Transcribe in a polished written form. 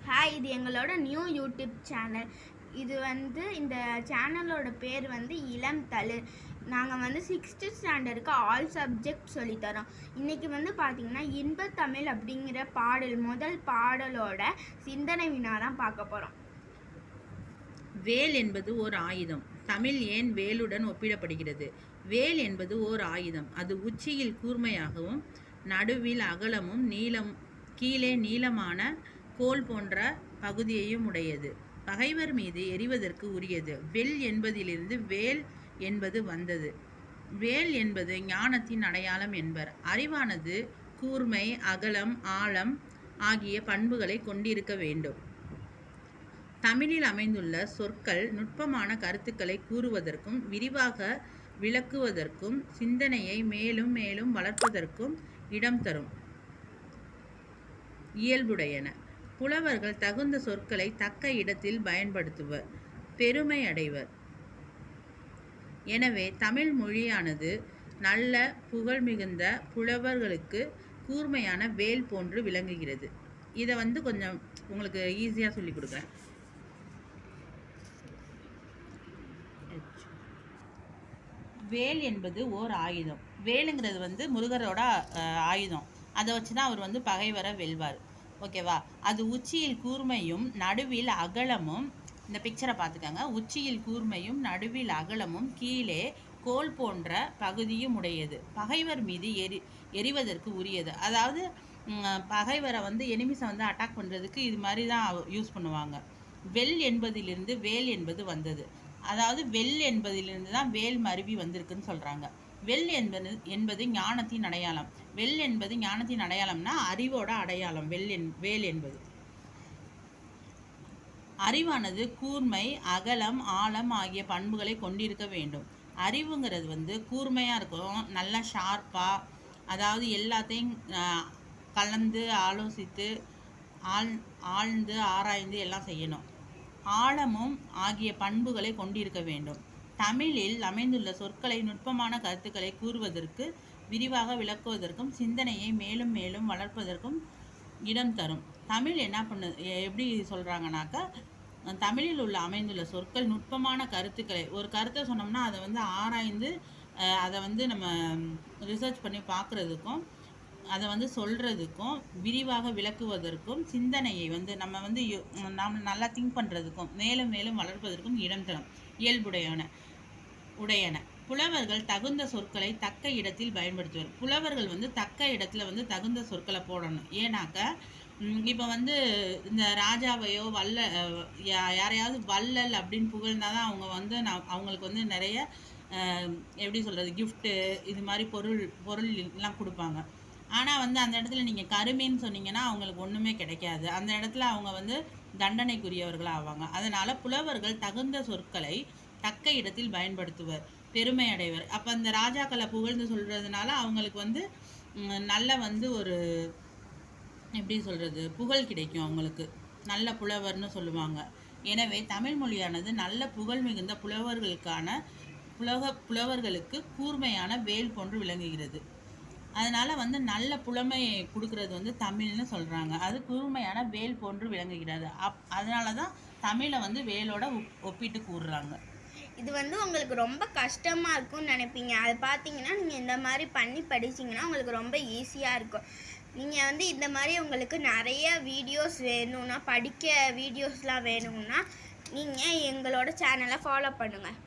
Hi, இது எங்களோட new YouTube channel. இது இந்த சேனலோட பேர் இளம் தளிர். நாங்கள் 6th ஸ்டாண்டர்டுக்கு ஆல் சப்ஜெக்ட் சொல்லித்தரோம். இன்றைக்கி பார்த்திங்கன்னா இன்பத்தமிழ் அப்படிங்கிற முதல் பாடலோட சிந்தனை வினா தான் பார்க்க போகிறோம். வேல் என்பது ஓர் ஆயுதம். தமிழ் ஏன் வேலுடன் ஒப்பிடப்படுகிறது? வேல் என்பது ஓர் ஆயுதம். அது உச்சியில் கூர்மையாகவும் நடுவில் அகலமும் கீழே நீளமான கோல் போன்ற பகுதியையும் உடையது. பகைவர் மீது எறிவதற்கு உரியது. வெல் என்பதிலிருந்து வேல் என்பது வந்தது. வேல் என்பது ஞானத்தின் அடையாளம் என்பர். அறிவானது கூர்மை, அகலம், ஆழம் ஆகிய பண்புகளை கொண்டிருக்க வேண்டும். தமிழில் அமைந்துள்ள சொற்கள் நுட்பமான கருத்துக்களை கூறுவதற்கும் விரிவாக விளக்குவதற்கும் சிந்தனையை மேலும் மேலும் வளர்ப்பதற்கும் இடம் தரும் இயல்புடையன. புலவர்கள் தகுந்த சொற்களை தக்க இடத்தில் பயன்படுத்துவர், பெருமை அடைவர். எனவே தமிழ் மொழியானது நல்ல புகழ் மிகுந்த புலவர்களுக்கு கூர்மையான வேல் போன்று விளங்குகிறது. இதை கொஞ்சம் உங்களுக்கு ஈஸியாக சொல்லி கொடுக்குறேன். வேல் என்பது ஓர் ஆயுதம். வேலுங்கிறது முருகரோட ஆயுதம். அதை வச்சு தான் அவர் பகைவரை வெல்வார். ஓகேவா? அது உச்சியில் கூர்மையும் நடுவில் அகலமும், இந்த பிக்சரை பார்த்துக்கோங்க. உச்சியில் கூர்மையும் நடுவில் அகலமும் கீழே கோல் போன்ற பகுதியும் உடையது. பகைவர் மீது எறிவதற்கு உரியது. அதாவது பகைவரை எனிமிஸை அட்டாக் பண்ணுறதுக்கு இது மாதிரி தான் யூஸ் பண்ணுவாங்க. வெல் என்பதிலிருந்து வேல் என்பது வந்தது. அதாவது வெல் என்பதிலிருந்து தான் வேல் மருவி வந்திருக்குன்னு சொல்கிறாங்க. வெல் என்பது ஞானத்தின் அடையாளம். வெல் என்பது ஞானத்தின் அடையாளம்னா அறிவோட அடையாளம். வேல் என்பது அறிவானது கூர்மை, அகலம், ஆழம் ஆகிய பண்புகளை கொண்டிருக்க வேண்டும். அறிவுங்கிறது கூர்மையாக இருக்கும், நல்லா ஷார்ப்பாக, அதாவது எல்லாத்தையும் கலந்து ஆலோசித்து ஆழ்ந்து ஆராய்ந்து எல்லாம் செய்யணும். ஆழமும் ஆகிய பண்புகளை கொண்டிருக்க வேண்டும். தமிழில் அமைந்துள்ள சொற்களை நுட்பமான கருத்துக்களை கூறுவதற்கு விரிவாக விளக்குவதற்கும் சிந்தனையை மேலும் மேலும் வளர்ப்பதற்கும் இடம் தரும். தமிழ் என்ன எப்படி சொல்கிறாங்கனாக்கா, தமிழில் உள்ள அமைந்துள்ள சொற்கள் நுட்பமான கருத்துக்களை, ஒரு கருத்தை சொன்னோம்னா அதை ஆராய்ந்து அதை நம்ம ரிசர்ச் பண்ணி பார்க்குறதுக்கும் அதை சொல்கிறதுக்கும் விரிவாக விளக்குவதற்கும் சிந்தனையை நம்ம நல்லா திங்க் பண்ணுறதுக்கும் மேலும் மேலும் வளர்ப்பதற்கும் இடம் தரும் உடையன. புலவர்கள் தகுந்த சொற்களை தக்க இடத்தில் பயன்படுத்துவர். புலவர்கள் தக்க இடத்துல தகுந்த சொற்களை போடணும். ஏன்னாக்க இப்போ இந்த ராஜாவையோ யாரையாவது வள்ளல் அப்படின்னு புகழ்ந்தாதான் அவங்க அவங்களுக்கு நிறைய எப்படி சொல்கிறது, கிஃப்ட்டு இது மாதிரி பொருள் எல்லாம் கொடுப்பாங்க. ஆனால் அந்த இடத்துல நீங்கள் கருமைன்னு சொன்னீங்கன்னா அவங்களுக்கு ஒன்றுமே கிடைக்காது. அந்த இடத்துல அவங்க தண்டனைக்குரியவர்களாக ஆவாங்க. அதனால் புலவர்கள் தகுந்த சொற்களை தக்க இடத்தில் பயன்படுத்துவர், பெருமை அடைவர். அப்போ அந்த ராஜாக்களை புகழ்ந்து சொல்கிறதுனால அவங்களுக்கு நல்ல ஒரு எப்படி சொல்கிறது, புகழ் கிடைக்கும். அவங்களுக்கு நல்ல புலவர்னு சொல்லுவாங்க. எனவே தமிழ் மொழியானது நல்ல புகழ் மிகுந்த புலவர்களுக்கு கூர்மையான வேல் போன்று விளங்குகிறது. அதனால் நல்ல புலமையை கொடுக்கறது தமிழ்னு சொல்கிறாங்க. அது கூர்மையான வேல் போன்று விளங்குகிறது. அதனால தான் தமிழை வேலோட ஒப்பிட்டு கூறுறாங்க. இது உங்களுக்கு ரொம்ப கஷ்டமாக இருக்கும்னு நினைப்பீங்க. அதை பார்த்தீங்கன்னா நீங்கள் இந்த மாதிரி பண்ணி படிச்சிங்கன்னா உங்களுக்கு ரொம்ப ஈஸியாக இருக்கும். நீங்கள் இந்த மாதிரி உங்களுக்கு நிறைய வீடியோஸ் வேணும்னா, படிக்க வீடியோஸ்லாம் வேணும்னா நீங்கள் எங்களோட சேனலை ஃபாலோ பண்ணுங்கள்.